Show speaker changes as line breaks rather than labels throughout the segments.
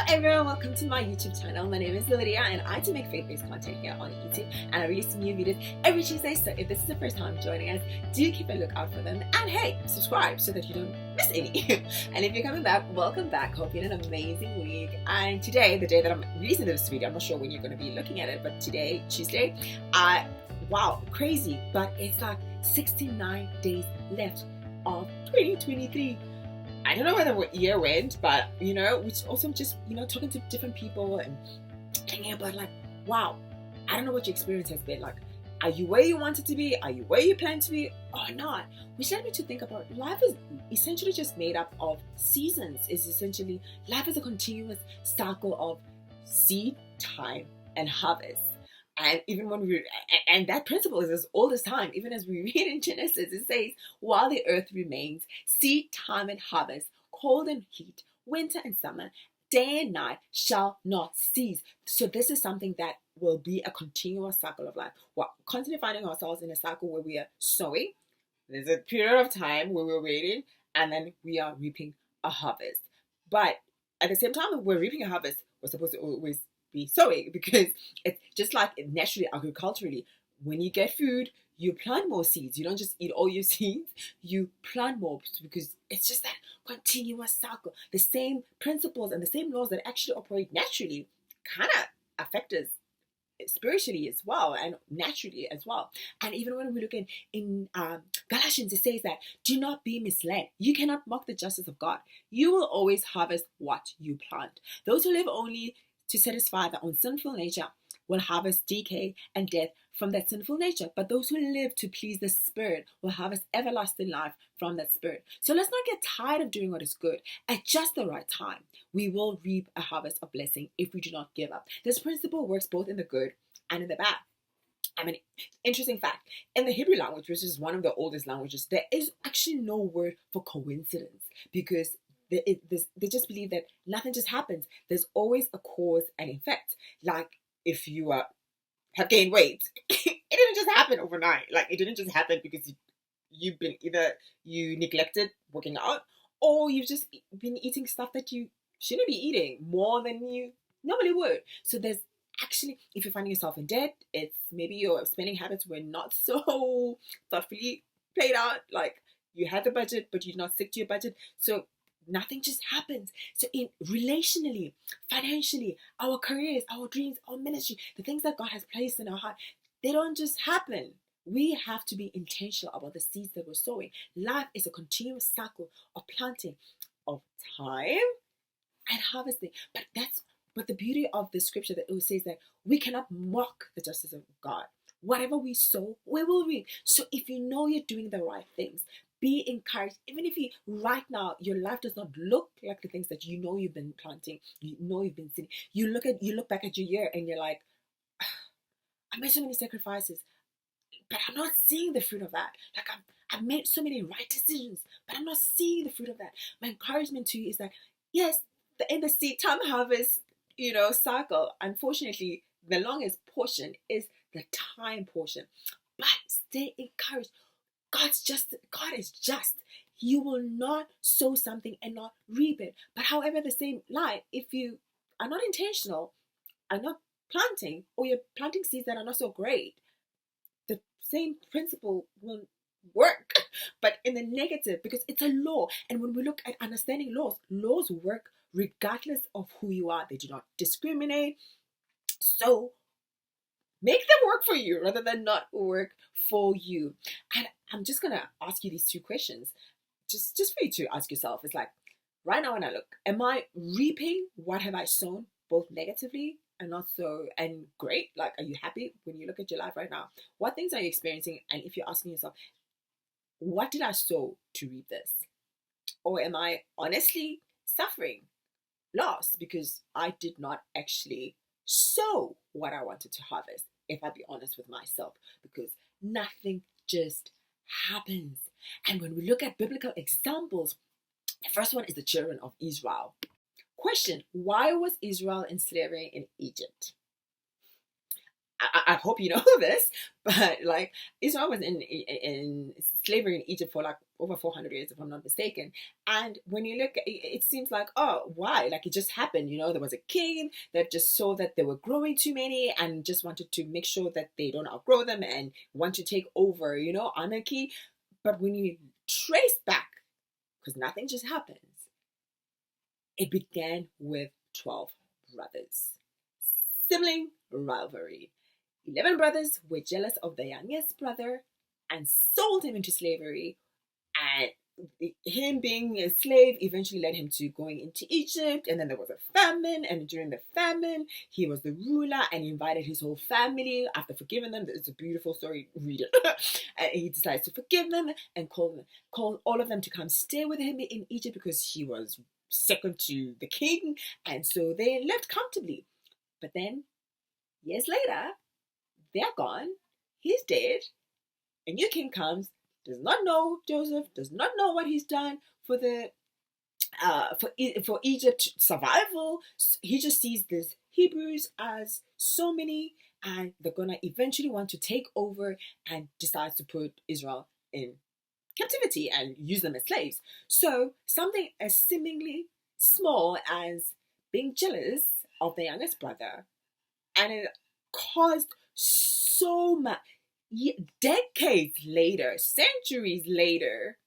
everyone, welcome to my YouTube channel. My name is Lydia and I do make faith-based content here on YouTube, and I release new videos every Tuesday. So if this is the first time joining us, do keep a lookout for them, and hey, subscribe so that you don't miss any. And if you're coming back, welcome back. Hope you had an amazing week. And today, the day that I'm releasing this video, I'm not sure when you're going to be looking at it, but today, Tuesday, wow, crazy, but it's like 69 days left of 2023. I don't know where the year went, but which also just talking to different people and thinking about like, wow, I don't know what your experience has been like. Are you where you wanted to be? Are you where you plan to be, or not? Which led me to think about life is essentially just made up of seasons. Life is a continuous cycle of seed, time, and harvest. And even and that principle is as old as time. Even as we read in Genesis, it says, while the earth remains, seed, time, and harvest, cold and heat, winter and summer, day and night shall not cease. So this is something that will be a continuous cycle of life. We're constantly finding ourselves in a cycle where we are sowing. There's a period of time where we're waiting, and then we are reaping a harvest. But at the same time, we're reaping a harvest, we're supposed to always be sowing, because it's just like naturally, agriculturally, when you get food, you plant more seeds. You don't just eat all your seeds, you plant more, because it's just that continuous cycle. The same principles and the same laws that actually operate naturally kind of affect us spiritually as well, and naturally as well. And even when we look in Galatians, it says that do not be misled. You cannot mock the justice of God. You will always harvest what you plant. Those who live only to satisfy their own sinful nature will harvest decay and death from that sinful nature. But those who live to please the Spirit will harvest everlasting life from that Spirit. So let's not get tired of doing what is good. At just the right time, we will reap a harvest of blessing if we do not give up. This principle works both in the good and in the bad. I mean, interesting fact, in the Hebrew language, which is one of the oldest languages, there is actually no word for coincidence, because they just believe that nothing just happens. There's always a cause and effect. Like if you have gained weight, it didn't just happen overnight. Like it didn't just happen because you've been you neglected working out, or you've just been eating stuff that you shouldn't be eating more than you normally would. So there's actually, if you're finding yourself in debt, it's maybe your spending habits were not so thoughtfully played out. Like you had the budget, but you did not stick to your budget. So nothing just happens. So in relationally, financially, our careers, our dreams, our ministry, the things that God has placed in our heart, they don't just happen. We have to be intentional about the seeds that we're sowing. Life is a continuous cycle of planting, of time, and harvesting. But the beauty of the scripture that it says that we cannot mock the justice of God. Whatever we sow, we will reap. So if you know you're doing the right things, be encouraged. Even if right now your life does not look like the things that you've been planting, you've been seeing. You look back at your year and you're like, I made so many sacrifices, but I'm not seeing the fruit of that. Like I've made so many right decisions, but I'm not seeing the fruit of that. My encouragement to you is that yes, in the seed time harvest, cycle, unfortunately, the longest portion is the time portion. But stay encouraged. God is just. You will not sow something and not reap it. But however, the same line, if you are not intentional, are not planting, or you're planting seeds that are not so great, the same principle will work, but in the negative, because it's a law. And when we look at understanding laws work regardless of who you are. They do not discriminate. So make them work for you rather than not work for you. And I'm just going to ask you these two questions, just for you to ask yourself. It's like, right now when I look, am I reaping what have I sown, both negatively and not so, and great? Like, are you happy when you look at your life right now? What things are you experiencing? And if you're asking yourself, what did I sow to reap this? Or am I honestly suffering loss because I did not actually sow what I wanted to harvest, if I be honest with myself, because nothing just happens. And when we look at biblical examples, the first one is the children of Israel. Question: why was Israel in slavery in Egypt? I hope you know this, but like Israel was in slavery in Egypt for like over 400 years, if I'm not mistaken. And when you look, it seems like, oh, why? Like it just happened, there was a king that just saw that they were growing too many and just wanted to make sure that they don't outgrow them and want to take over, anarchy. But when you trace back, because nothing just happens, it began with 12 brothers. Sibling rivalry. 11 brothers were jealous of the youngest brother and sold him into slavery. And him being a slave eventually led him to going into Egypt. And then there was a famine. And during the famine, he was the ruler and he invited his whole family after forgiving them. It's a beautiful story. Read it. And he decides to forgive them and call all of them to come stay with him in Egypt because he was second to the king. And so they lived comfortably. But then, years later, they're gone. He's dead. A new king comes, does not know Joseph, does not know what he's done for the for Egypt survival. He just sees these Hebrews as so many, and they're gonna eventually want to take over, and decides to put Israel in captivity and use them as slaves. So something as seemingly small as being jealous of the youngest brother, and it caused so much. Decades later, centuries later,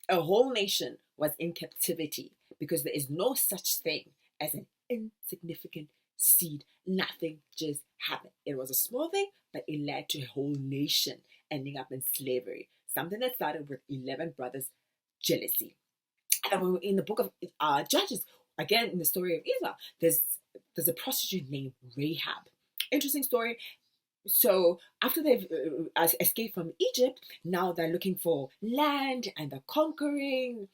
a whole nation was in captivity because there is no such thing as an insignificant seed. Nothing just happened. It was a small thing, but it led to a whole nation ending up in slavery. Something that started with 11 brothers' jealousy. And in the book of Judges, again in the story of Israel, there's a prostitute named Rahab. Interesting story. So after they've escaped from Egypt, now they're looking for land and they're conquering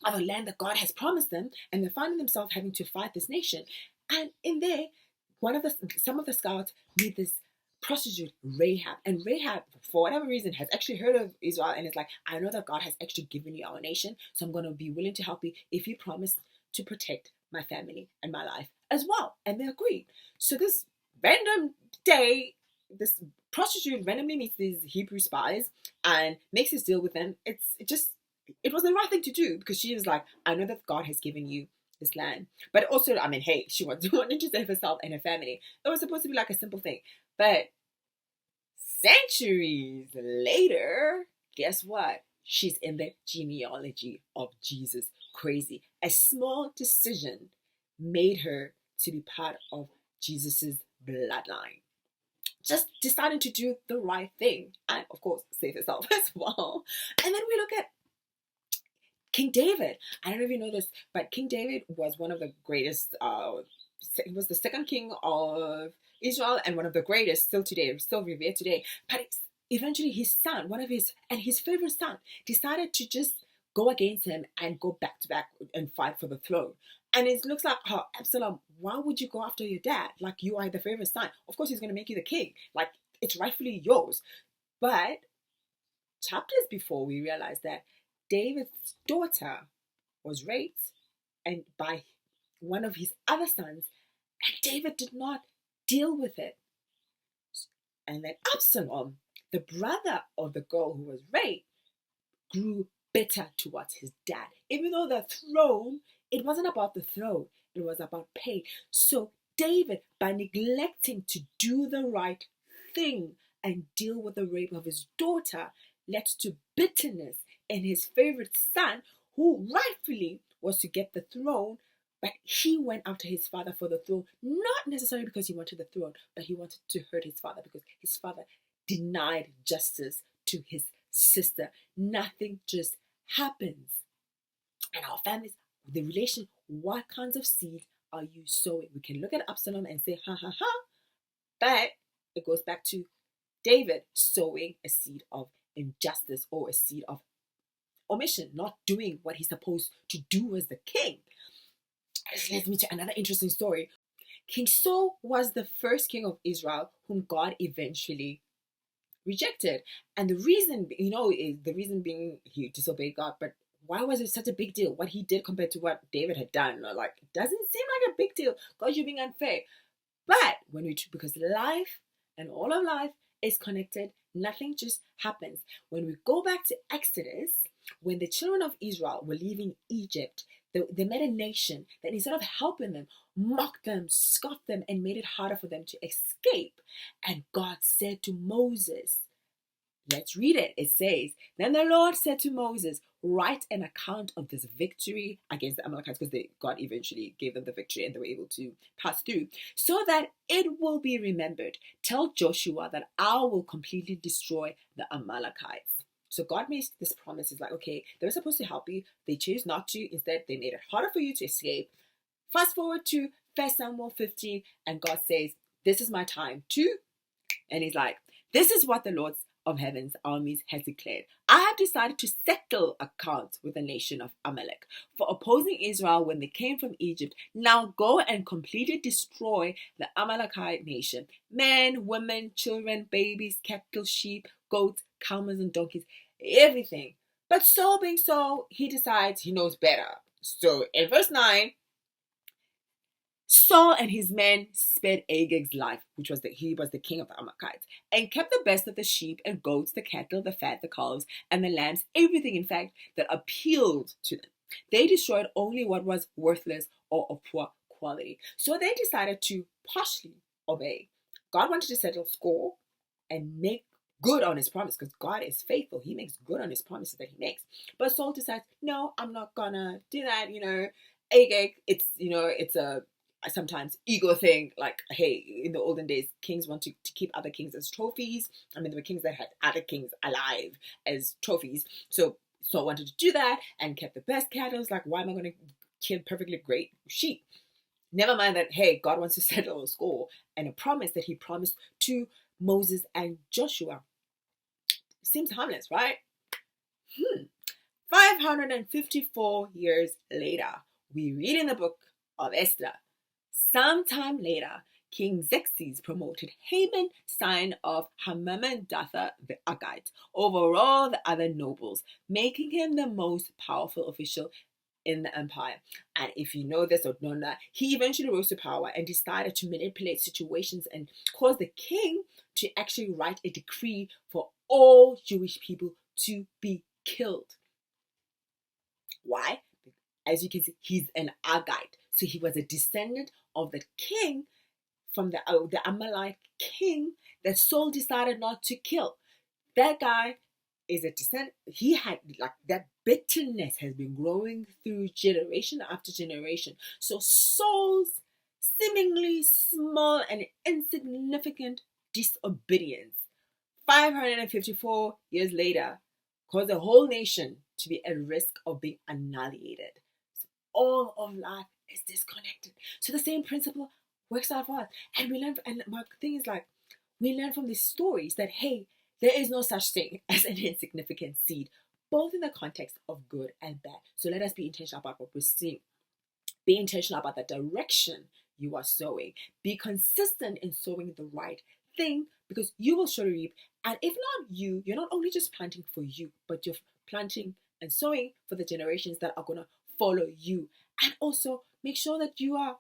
other land that God has promised them, and they're finding themselves having to fight this nation. And in there, some of the scouts meet this prostitute Rahab, and Rahab, for whatever reason, has actually heard of Israel and is like, I know that God has actually given you our nation, so I'm going to be willing to help you if you promise to protect my family and my life as well. And they agreed. So this random day, this prostitute randomly meets these Hebrew spies and makes this deal with them. It was the right thing to do because she was like, I know that God has given you this land. But also, I mean, hey, she wanted to save herself and her family. It was supposed to be like a simple thing. But centuries later, guess what? She's in the genealogy of Jesus. Crazy. A small decision made her to be part of Jesus's bloodline. Just deciding to do the right thing and, of course, save herself as well. And then we look at King David. I don't know if you know this, but King David was one of the greatest. He was the second king of Israel and one of the greatest still today, still revered today. But eventually, his son, his favorite son, decided to just go against him and go back to back and fight for the throne. And it looks like, oh, Absalom, why would you go after your dad? Like, you are the favorite son. Of course, he's going to make you the king. Like, it's rightfully yours. But chapters before, we realized that David's daughter was raped and by one of his other sons, and David did not deal with it. And then Absalom, the brother of the girl who was raped, grew bitter towards his dad. Even though the throne, it wasn't about the throne, it was about pay. So David, by neglecting to do the right thing and deal with the rape of his daughter, led to bitterness in his favorite son, who rightfully was to get the throne, but he went after his father for the throne, not necessarily because he wanted the throne, but he wanted to hurt his father because his father denied justice to his sister. Nothing just happens. And our families, the relation, what kinds of seeds are you sowing? We can look at Absalom and say, ha ha ha, but it goes back to David sowing a seed of injustice or a seed of omission, not doing what he's supposed to do as the king. This leads me to another interesting story. King Saul was the first king of Israel whom God eventually rejected. And the reason, the reason being he disobeyed God, but why was it such a big deal? What he did compared to what David had done, like, it doesn't seem like a big deal. God, you're being unfair. But because life and all of life is connected, nothing just happens. When we go back to Exodus, when the children of Israel were leaving Egypt, they met a nation that instead of helping them, mocked them, scoffed them, and made it harder for them to escape. And God said to Moses, let's read it. It says, then the Lord said to Moses, write an account of this victory against the Amalekites, because God eventually gave them the victory and they were able to pass through, so that it will be remembered. Tell Joshua that I will completely destroy the Amalekites. So God makes this promise. It's like, okay, they were supposed to help you. They chose not to. Instead, they made it harder for you to escape. Fast forward to 1 Samuel 15, and God says, this is my time too. And he's like, this is what the Lord of heaven's armies has declared. I have decided to settle accounts with the nation of Amalek for opposing Israel when they came from Egypt. Now go and completely destroy the Amalekite nation. Men, women, children, babies, cattle, sheep, goats, camels, and donkeys, everything. But so being so, he decides he knows better. So in verse 9, Saul and his men spared Agag's life, he was the king of the Amalekites, and kept the best of the sheep and goats, the cattle, the fat, the calves, and the lambs, everything, in fact, that appealed to them. They destroyed only what was worthless or of poor quality. So they decided to partially obey. God wanted to settle score and make good on his promise, because God is faithful. He makes good on his promises that he makes. But Saul decides, no, I'm not gonna do that. Agag, it's a sometimes ego thing. Like, hey, in the olden days, kings want to keep other kings as trophies. I mean, there were kings that had other kings alive as trophies. So Saul wanted to do that and kept the best cattle. Like, why am I going to kill perfectly great sheep? Never mind that, hey, God wants to settle a score and a promise that he promised to Moses and Joshua. Seems harmless, right? 554 years later, we read in the book of Esther. Sometime later, King Xerxes promoted Haman, son of Hammedatha the Agagite, over all the other nobles, making him the most powerful official in the empire. And if you know this or don't know, he eventually rose to power and decided to manipulate situations and cause the king to actually write a decree for all Jewish people to be killed. Why? As you can see, he's an Agagite. So he was a descendant of the king from the Amalekite king that Saul decided not to kill. That guy is a descendant. He had, like, that bitterness has been growing through generation after generation. So Saul's seemingly small and insignificant disobedience, 554 years later, caused the whole nation to be at risk of being annihilated. So all of life is disconnected. So the same principle works out for us. And we learn, and my thing is, like, we learn from these stories that, hey, there is no such thing as an insignificant seed, both in the context of good and bad. So let us be intentional about what we're seeing. Be intentional about the direction you are sowing. Be consistent in sowing the right thing, because you will surely reap. And if not you, you're not only just planting for you, but you're planting and sowing for the generations that are going to follow you. And also make sure that you are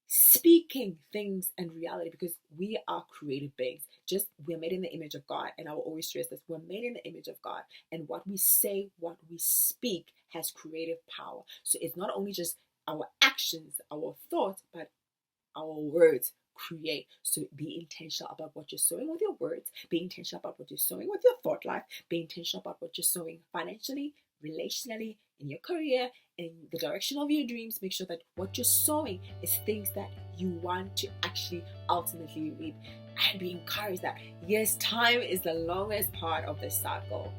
speaking things and reality, because we are creative beings. We're made in the image of God, and I will always stress this: we're made in the image of God, and what we say, what we speak has creative power. So it's not only just our actions, our thoughts, but our words create. So be intentional about what you're sowing with your words. Be intentional about what you're sowing with your thought life. Be intentional about what you're sowing financially, relationally, in your career, in the direction of your dreams. Make sure that what you're sowing is things that you want to actually ultimately reap. And be encouraged that, yes, time is the longest part of the cycle,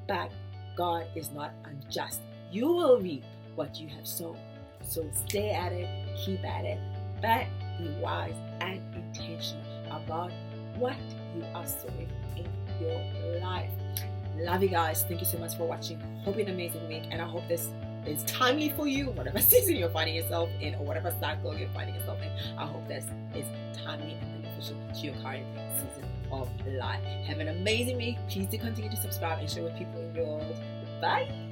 but God is not unjust. You will reap what you have sown. So stay at it, keep at it, but be wise and intentional about what you are sowing in your life. Love you guys. Thank you so much for watching. Hope you have an amazing week, and I hope this is timely for you, whatever season you're finding yourself in or whatever cycle you're finding yourself in. I hope this is timely and beneficial to your current season of life. Have an amazing week. Please do continue to subscribe and share with people in your world. Bye.